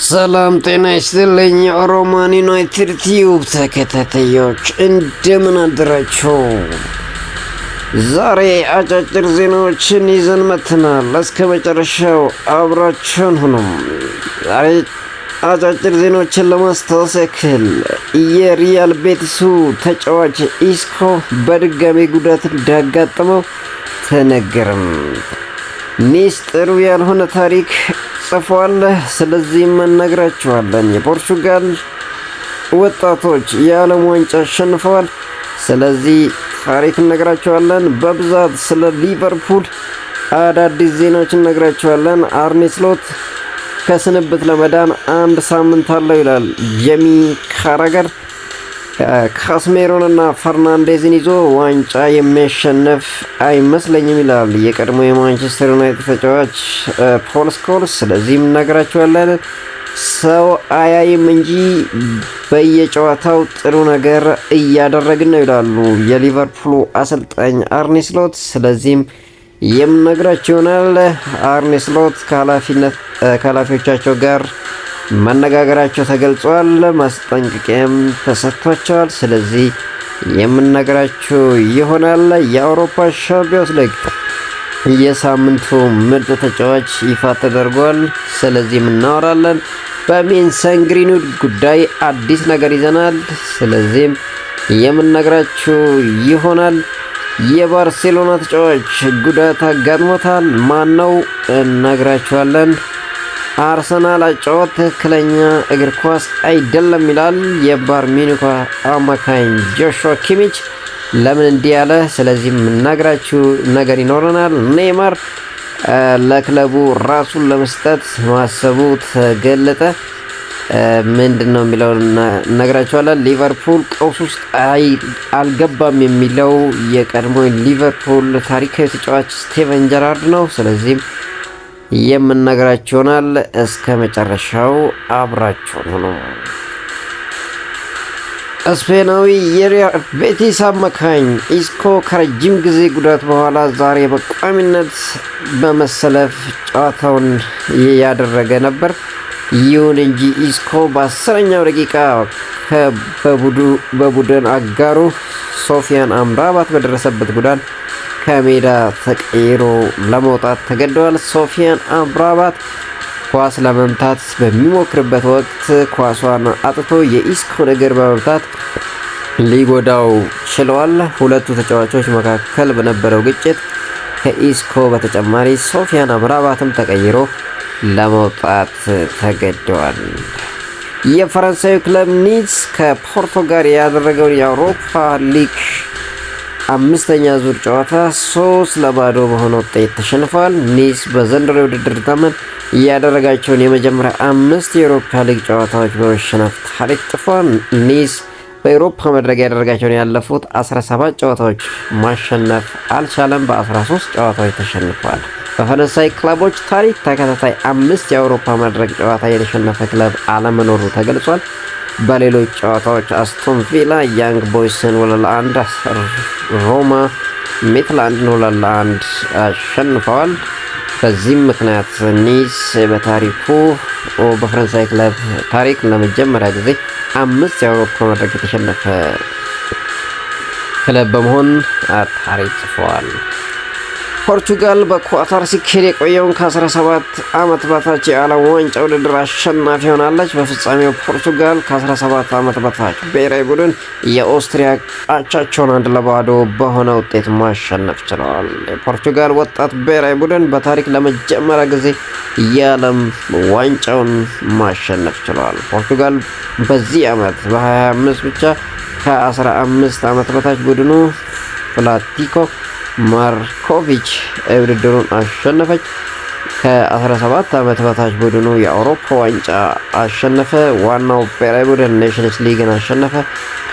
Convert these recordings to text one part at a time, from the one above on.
ሰላም ጤና ይስጥልኝ። ሮማን ዩናይትድ ቲዩብ ተከታታዮች እንደምን አደራችሁ? ዛሬ አጫጭር ዜናዎችን ይዘን መጥተናል። እስከ መጨረሻው አብራችሁን ሁኑ። ዛሬ አጫጭር ዜናዎችን ለማስታወስ ያክል የሪያል ቤቲሱ ተጫዋች ኢስኮ በድጋሚ ጉዳት እንዳጋጠመው ተነገረም። ሚስጥሩ ያልሆነ ታሪክ ጽፏል። ስለዚህም እነግራችኋለን። የፖርቹጋል ወጣቶች የዓለም ዋንጫ አሸንፈዋል። ስለዚህ ታሪክ እነግራችኋለን። በብዛት ስለ ሊቨርፑል አዳዲስ ዜናዎች እነግራችኋለን። አርኔ ስሎት ከስንብት ለመዳን 1 ሳምንት አለው ይላል። ጄሚ ካራገር ካስሜሮንና ፈርናንዴዝን ይዞ ዋንጫ የሚያሸንፍ አይመስለኝም ይላል የቀድሞ የማንቸስተር ዩናይትድ ተጫዋች ፖል ስኮልስ። ስለዚህም እነግራችኋለን። ሰው አያይም እንጂ በየጨዋታው ጥሩ ነገር እያደረግን ነው ይላሉ የሊቨርፑሉ አሰልጣኝ አርኔ ስሎት። ስለዚህም የምነግራችሁ ይሆናል። አርኔ ስሎት ከኃላፊዎቻቸው ጋር መነጋገራቸው ተገልጿል። ማስጠንቀቂያም ተሰጥቷቸዋል። ስለዚህ የምነግራችሁ ይሆናል። የአውሮፓ ሻምፒዮንስ ሊግ የሳምንቱ ምርጥ ተጫዋች ይፋ ተደርጓል። ስለዚህም እናወራለን። በሜሰን ግሪንውድ ጉዳይ አዲስ ነገር ይዘናል። ስለዚህም የምነግራችሁ ይሆናል። የባርሴሎና ተጫዋች ጉዳት አጋጥሞታል። ማን ነው? እነግራችኋለን። አርሰናል አጨዋወት ትክክለኛ እግር ኳስ አይደለም ይላል የባየርን ሚዩኒክ አማካኝ ጆሹዋ ኪሚች። ለምን እንዲህ ያለ? ስለዚህም የምናግራችሁ ነገር ይኖረናል። ኔይማር ለክለቡ ራሱን ለመስጠት ማሰቡ ተገለጠ። ምንድን ነው የሚለውን እነግራችኋለን። ሊቨርፑል ቀውስ ውስጥ አልገባም የሚለው የቀድሞ ሊቨርፑል ታሪካዊ ተጫዋች ስቴቨን ጀራርድ ነው። ስለዚህም የምነግራችሁ ይሆናል። እስከ መጨረሻው አብራችሁን ሁኑ። ስፔናዊ የሪያል ቤቲስ አማካኝ ኢስኮ ከረጅም ጊዜ ጉዳት በኋላ ዛሬ በቋሚነት በመሰለፍ ጨዋታውን ያደረገ ነበር። ይሁን እንጂ ኢስኮ በ10ኛው ደቂቃ በቡድን አጋሩ ሶፊያን አምራባት በደረሰበት ጉዳት ከሜዳ ተቀይሮ ለመውጣት ተገደዋል። ሶፊያን አምራባት ኳስ ለመምታት በሚሞክርበት ወቅት ኳሷን አጥቶ የኢስኮን እግር በመምታት ሊጎዳው ችለዋል። ሁለቱ ተጫዋቾች መካከል በነበረው ግጭት ከኢስኮ በተጨማሪ ሶፊያን አምራባትም ተቀይሮ ለመውጣት ተገደዋል። የፈረንሳዩ ክለብ ኒስ ከፖርቶ ጋር ያደረገውን የአውሮፓ ሊግ 5ኛ ዙር ጨዋታ 3-0 በሆነ ውጤት ተሸንፏል። ኒስ በዘንድሮ የውድድር ዘመን ያደረጋቸውን የመጀመሪያ 5 የአውሮፓ ሊግ ጨዋታዎች በመሸነፍ ታሪክ ጽፏል። ኒስ በአውሮፓ መድረክ ያደረጋቸውን ያለፉት 17 ጨዋታዎች ማሸነፍ አልቻለም። በ13 ጨዋታዎች ተሸንፏል። በፈረንሳይ ክለቦች ታሪክ ተከታታይ 5 የአውሮፓ መድረክ ጨዋታ የተሸነፈ ክለብ አለመኖሩ ተገልጿል። በሌሎች ጨዋታዎች አስቶን ቪላ ያንግ ቦይስን 2-1፣ ሮማ ሚትላንድን 2-1 አሸንፈዋል። በዚህም ምክንያት ኒስ በታሪኩ በፈረንሳይ ክለብ ታሪክ ለመጀመሪያ ጊዜ 5 የአውሮፓ መድረክ የተሸነፈ ክለብ በመሆን ታሪክ ጽፈዋል። ፖርቹጋል በኳታር ሲካሄድ የቆየውን ከ17 ዓመት በታች የዓለም ዋንጫ ውድድር አሸናፊ ሆናለች። በፍጻሜው ፖርቹጋል ከ17 ዓመት በታች ብሔራዊ ቡድን የኦስትሪያ አቻቸውን 1-0 በሆነ ውጤት ማሸነፍ ችለዋል። የፖርቹጋል ወጣት ብሔራዊ ቡድን በታሪክ ለመጀመሪያ ጊዜ የዓለም ዋንጫውን ማሸነፍ ችለዋል። ፖርቹጋል በዚህ ዓመት በ25 ብቻ ከ15 ዓመት በታች ቡድኑ ፍላቲኮ ማርኮቪች ውድድሩን አሸነፈች። ከ17 ዓመት በታች ቡድኑ የአውሮፓ ዋንጫ አሸነፈ። ዋናው ብሔራዊ ቡድን ኔሽንስ ሊግን አሸነፈ።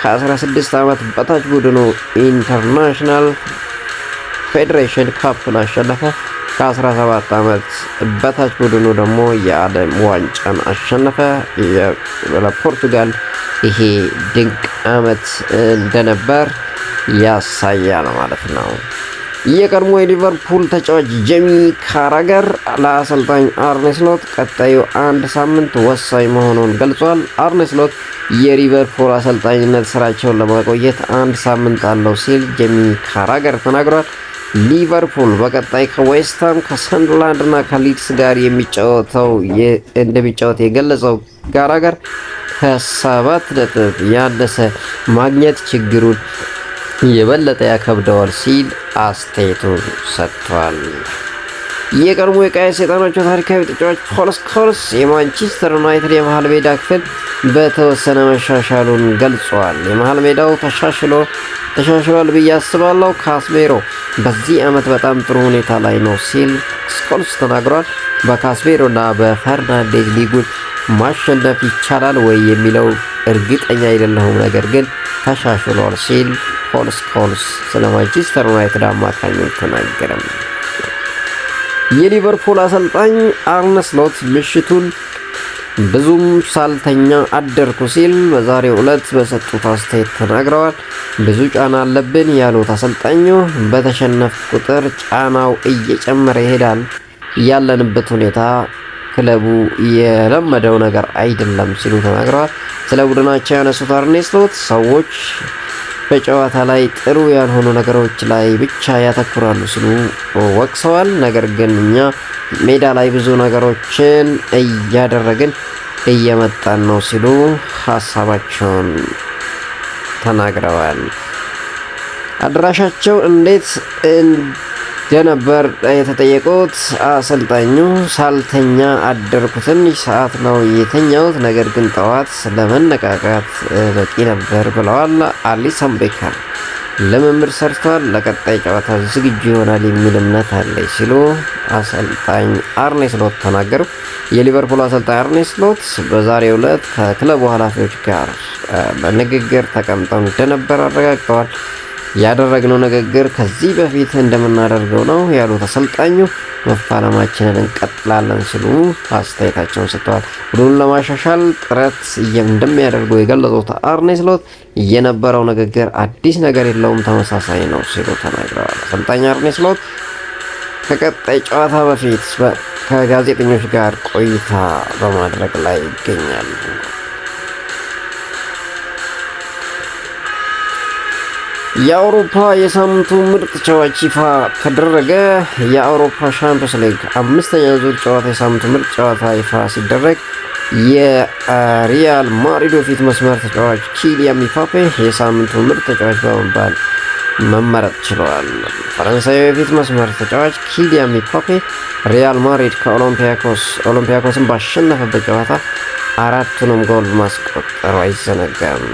ከ16 ዓመት በታች ቡድኑ ኢንተርናሽናል ፌዴሬሽን ካፕን አሸነፈ። ከ17 ዓመት በታች ቡድኑ ደግሞ የዓለም ዋንጫን አሸነፈ። ለፖርቱጋል ይሄ ድንቅ ዓመት እንደነበር ያሳያል ማለት ነው። የቀድሞ የሊቨርፑል ተጫዋች ጄሚ ካራገር ለአሰልጣኝ አርኔ ስሎት ቀጣዩ አንድ ሳምንት ወሳኝ መሆኑን ገልጿል። አርኔ ስሎት የሊቨርፑል አሰልጣኝነት ስራቸውን ለማቆየት አንድ ሳምንት አለው ሲል ጄሚ ካራገር ተናግሯል። ሊቨርፑል በቀጣይ ከዌስትሃም ከሰንደርላንድ እና ከሊድስ ጋር እንደሚጫወት የገለጸው ካራገር ከ7 ነጥብ ያነሰ ማግኘት ችግሩን የበለጠ ያከብደዋል ሲል አስተያየቱን ሰጥቷል። የቀድሞ የቀይ ሰይጣኖቹ ታሪካዊ ተጫዋች ፖል ስኮልስ የማንቸስተር ዩናይትድ የመሃል ሜዳ ክፍል በተወሰነ መሻሻሉን ገልጿል። የመሃል ሜዳው ተሻሽሏል ብዬ አስባለሁ። ካስሜሮ በዚህ ዓመት በጣም ጥሩ ሁኔታ ላይ ነው ሲል ስኮልስ ተናግሯል። በካስሜሮና በፈርናንዴዝ ሊጉን ማሸነፍ ይቻላል ወይ የሚለው እርግጠኛ አይደለሁም፣ ነገር ግን ተሻሽሏል ሲል ፖል ስኮልስ ስለ ማንቸስተር ዩናይትድ አማካኞች ተናገረም። የሊቨርፑል አሰልጣኝ አርነ ስሎት ምሽቱን ብዙም ሳልተኛ አደርኩ ሲል በዛሬው ዕለት በሰጡት አስተያየት ተናግረዋል። ብዙ ጫና አለብን ያሉት አሰልጣኙ በተሸነፍ ቁጥር ጫናው እየጨመረ ይሄዳል። ያለንበት ሁኔታ ክለቡ የለመደው ነገር አይደለም ሲሉ ተናግረዋል። ስለ ቡድናቸው ያነሱት አርኔ ስሎት ሰዎች በጨዋታ ላይ ጥሩ ያልሆኑ ነገሮች ላይ ብቻ ያተኩራሉ ሲሉ ወቅሰዋል። ነገር ግን እኛ ሜዳ ላይ ብዙ ነገሮችን እያደረግን እየመጣን ነው ሲሉ ሀሳባቸውን ተናግረዋል። አድራሻቸው እንዴት እንደነበር የተጠየቁት አሰልጣኙ ሳልተኛ አደርኩ፣ ትንሽ ሰዓት ነው የተኛሁት፣ ነገር ግን ጠዋት ለመነቃቃት በቂ ነበር ብለዋል። አሊሰን ቤከር ልምምድ ሰርቷል፣ ለቀጣይ ጨዋታ ዝግጁ ይሆናል የሚል እምነት አለኝ ሲሉ አሰልጣኝ አርኔ ስሎት ተናገሩ። የሊቨርፑል አሰልጣኝ አርኔ ስሎት በዛሬው ዕለት ከክለቡ ኃላፊዎች ጋር በንግግር ተቀምጠው እንደነበር አረጋግጠዋል። ያደረግነው ንግግር ከዚህ በፊት እንደምናደርገው ነው ያሉት አሰልጣኙ መፋለማችንን እንቀጥላለን ሲሉ አስተያየታቸውን ሰጥተዋል። ቡድኑን ለማሻሻል ጥረት እንደሚያደርጉ የገለጹት አርኔ ስሎት የነበረው ንግግር አዲስ ነገር የለውም፣ ተመሳሳይ ነው ሲሉ ተናግረዋል። አሰልጣኝ አርኔ ስሎት ከቀጣይ ጨዋታ በፊት ከጋዜጠኞች ጋር ቆይታ በማድረግ ላይ ይገኛሉ። የአውሮፓ የሳምንቱ ምርጥ ተጫዋች ይፋ ተደረገ። የአውሮፓ ሻምፒዮንስ ሊግ 5ኛ ዙር ጨዋታ የሳምንቱ ምርጥ ጨዋታ ይፋ ሲደረግ የሪያል ማድሪድ የፊት መስመር ተጫዋች ኪሊያን ምባፔ የሳምንቱ ምርጥ ተጫዋች በመባል መመረጥ ችሏል። ፈረንሳዊ የፊት መስመር ተጫዋች ኪሊያን ምባፔ ሪያል ማድሪድ ከኦሎምፒያኮስን ባሸነፈበት ጨዋታ 4ቱንም ጎል ማስቆጠሩ አይዘነጋም።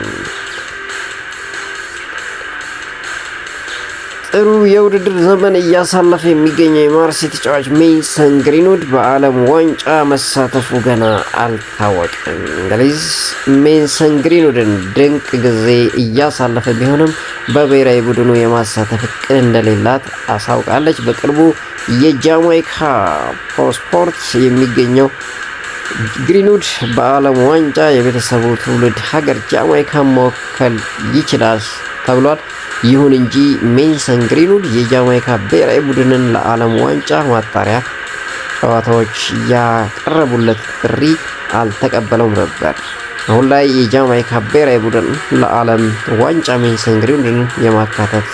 ጥሩ የውድድር ዘመን እያሳለፈ የሚገኘው የማርሴይ ተጫዋች ሜሰን ግሪንውድ በዓለም ዋንጫ መሳተፉ ገና አልታወቀም። እንግሊዝ ሜሰን ግሪንውድን ድንቅ ጊዜ እያሳለፈ ቢሆንም በብሔራዊ ቡድኑ የማሳተፍ እቅድ እንደሌላት አሳውቃለች። በቅርቡ የጃማይካ ፕሮስፖርት የሚገኘው ግሪንውድ በዓለም ዋንጫ የቤተሰቡ ትውልድ ሀገር ጃማይካ መወከል ይችላል ተብሏል። ይሁን እንጂ ሜሰን ግሪንውድ የጃማይካ ብሔራዊ ቡድንን ለዓለም ዋንጫ ማጣሪያ ጨዋታዎች ያቀረቡለት ጥሪ አልተቀበለውም ነበር። አሁን ላይ የጃማይካ ብሔራዊ ቡድን ለዓለም ዋንጫ ሜሰን ግሪንውድን የማካተት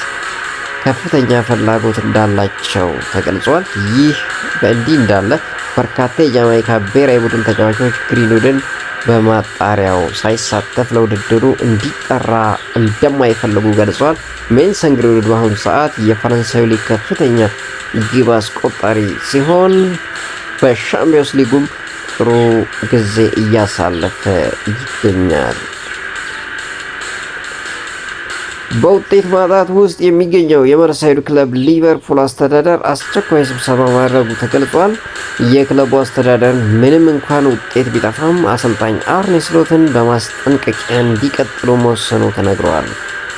ከፍተኛ ፍላጎት እንዳላቸው ተገልጿል። ይህ በእንዲህ እንዳለ በርካታ የጃማይካ ብሔራዊ ቡድን ተጫዋቾች ግሪንውድን በማጣሪያው ሳይሳተፍ ለውድድሩ እንዲጠራ እንደማይፈልጉ ገልጿል። ሜሰን ግሪንውድ በአሁኑ ሰዓት የፈረንሳዩ ሊግ ከፍተኛ ግብ አስቆጣሪ ሲሆን በሻምፒዮንስ ሊጉም ጥሩ ጊዜ እያሳለፈ ይገኛል። በውጤት ማጣት ውስጥ የሚገኘው የመርሳይዱ ክለብ ሊቨርፑል አስተዳደር አስቸኳይ ስብሰባ ማድረጉ ተገልጿል። የክለቡ አስተዳደር ምንም እንኳን ውጤት ቢጠፋም አሰልጣኝ አርኔ ስሎትን በማስጠንቀቂያ እንዲቀጥሉ መወሰኑ ተነግሯል።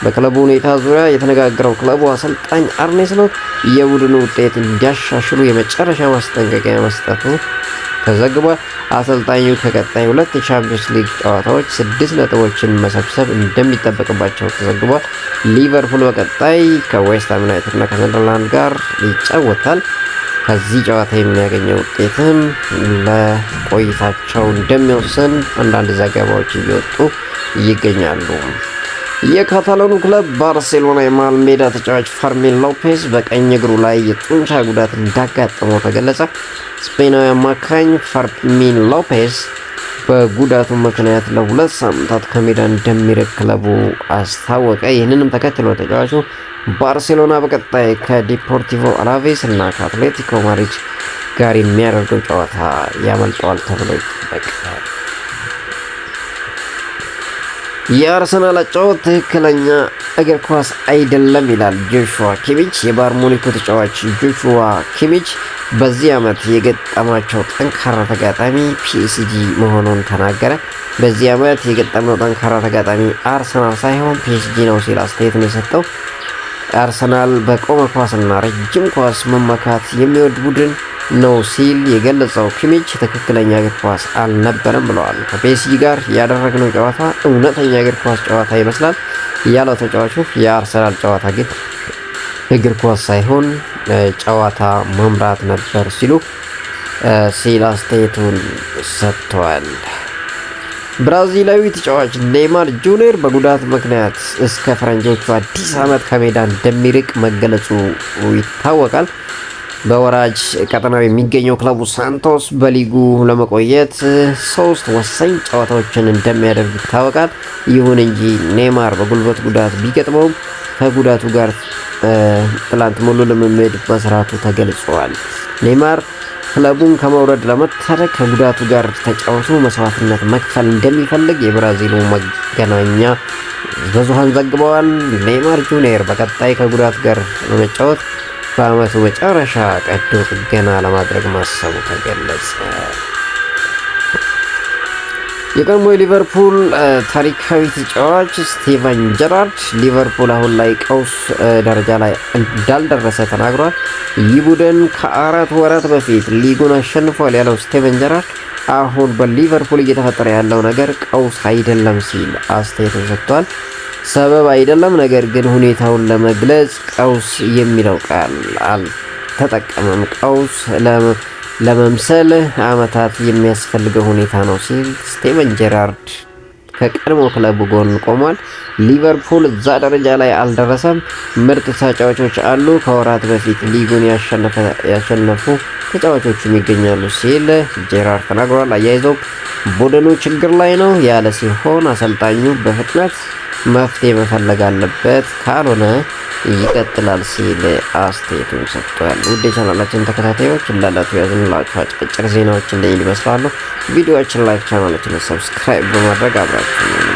በክለቡ ሁኔታ ዙሪያ የተነጋገረው ክለቡ አሰልጣኝ አርኔ ስሎት የቡድኑ ውጤት እንዲያሻሽሉ የመጨረሻ ማስጠንቀቂያ መስጠቱ ተዘግቧል። አሰልጣኙ ከቀጣይ 2 የቻምፒየንስ ሊግ ጨዋታዎች 6 ነጥቦችን መሰብሰብ እንደሚጠበቅባቸው ተዘግቧል። ሊቨርፑል በቀጣይ ከዌስትሃም ዩናይትድ እና ከሰንደርላንድ ጋር ይጫወታል። ከዚህ ጨዋታ የሚያገኘው ውጤትም ለቆይታቸው እንደሚወስን አንዳንድ ዘገባዎች እየወጡ ይገኛሉ። የካታላኑ ክለብ ባርሴሎና የመሃል ሜዳ ተጫዋች ፈርሚን ሎፔዝ በቀኝ እግሩ ላይ የጡንቻ ጉዳት እንዳጋጠመው ተገለጸ። ስፔናዊ አማካኝ ፈርሚን ሎፔዝ በጉዳቱ ምክንያት ለ2 ሳምንታት ከሜዳ እንደሚርቅ ክለቡ አስታወቀ። ይህንንም ተከትሎ ተጫዋቹ ባርሴሎና በቀጣይ ከዲፖርቲቮ አላቬስ እና ከአትሌቲኮ ማድሪድ ጋር የሚያደርገው ጨዋታ ያመልጠዋል ተብሎ ይጠበቃል። የአርሰናል አጨዋወት ትክክለኛ እግር ኳስ አይደለም ይላል ጆሹዋ ኪሚች። የባየር ሙኒኩ ተጫዋች ጆሹዋ ኪሚች በዚህ ዓመት የገጠማቸው ጠንካራ ተጋጣሚ ፒኤስጂ መሆኑን ተናገረ። በዚህ ዓመት የገጠመው ጠንካራ ተጋጣሚ አርሰናል ሳይሆን ፒኤስጂ ነው ሲል አስተያየቱን የሰጠው አርሰናል በቆመ ኳስና ረጅም ኳስ መመካት የሚወድ ቡድን ነው ሲል የገለጸው ኪሚች ትክክለኛ እግር ኳስ አልነበረም ብለዋል። ከፒኤስጂ ጋር ያደረግነው ጨዋታ እውነተኛ እግር ኳስ ጨዋታ ይመስላል ያለው ተጫዋቹ የአርሰናል ጨዋታ ግን እግር ኳስ ሳይሆን ጨዋታ መምራት ነበር ሲል አስተያየቱን ሰጥቷል። ብራዚላዊ ተጫዋች ኔይማር ጁኒየር በጉዳት ምክንያት እስከ ፈረንጆቹ አዲስ ዓመት ከሜዳ እንደሚርቅ መገለጹ ይታወቃል። በወራጅ ቀጠናው የሚገኘው ክለቡ ሳንቶስ በሊጉ ለመቆየት 3 ወሳኝ ጨዋታዎችን እንደሚያደርግ ይታወቃል። ይሁን እንጂ ኔይማር በጉልበት ጉዳት ቢገጥመውም ከጉዳቱ ጋር ትላንት ሙሉ ልምምድ መስራቱ ተገልጿል። ኔይማር ክለቡን ከመውረድ ለመታደግ ከጉዳቱ ጋር ተጫውቶ መስዋዕትነት መክፈል እንደሚፈልግ የብራዚሉ መገናኛ ብዙሃን ዘግበዋል። ኔይማር ጁኒየር በቀጣይ ከጉዳት ጋር በመጫወት በዓመቱ መጨረሻ ቀዶ ጥገና ለማድረግ ማሰቡ ተገለጸ። የቀድሞ የሊቨርፑል ታሪካዊ ተጫዋች ስቴቨን ጀራርድ ሊቨርፑል አሁን ላይ ቀውስ ደረጃ ላይ እንዳልደረሰ ተናግሯል። ይህ ቡድን ከ4 ወራት በፊት ሊጉን አሸንፏል ያለው ስቴቨን ጀራርድ አሁን በሊቨርፑል እየተፈጠረ ያለው ነገር ቀውስ አይደለም ሲል አስተያየቱን ሰጥቷል። ሰበብ አይደለም፣ ነገር ግን ሁኔታውን ለመግለጽ ቀውስ የሚለው ቃል አልተጠቀመም። ቀውስ ለመምሰል ዓመታት የሚያስፈልገው ሁኔታ ነው ሲል ስቴቨን ጀራርድ ከቀድሞ ክለቡ ጎን ቆሟል። ሊቨርፑል እዛ ደረጃ ላይ አልደረሰም። ምርጥ ተጫዋቾች አሉ። ከወራት በፊት ሊጉን ያሸነፉ ተጫዋቾችም ይገኛሉ ሲል ጀራርድ ተናግሯል። አያይዘው ቡድኑ ችግር ላይ ነው ያለ ሲሆን አሰልጣኙ በፍጥነት መፍትሄ መፈለግ አለበት፣ ካልሆነ ይቀጥላል ሲል አስተያየቱን ሰጥቷል። ውድ የቻናላችን ተከታታዮች እንዳላችሁ ያዝንላችሁ አጫጭር ዜናዎች እንደዚህ ይመስላሉ። ቪዲዮዎችን ላይክ፣ ቻናላችንን ሰብስክራይብ በማድረግ አብራችሁ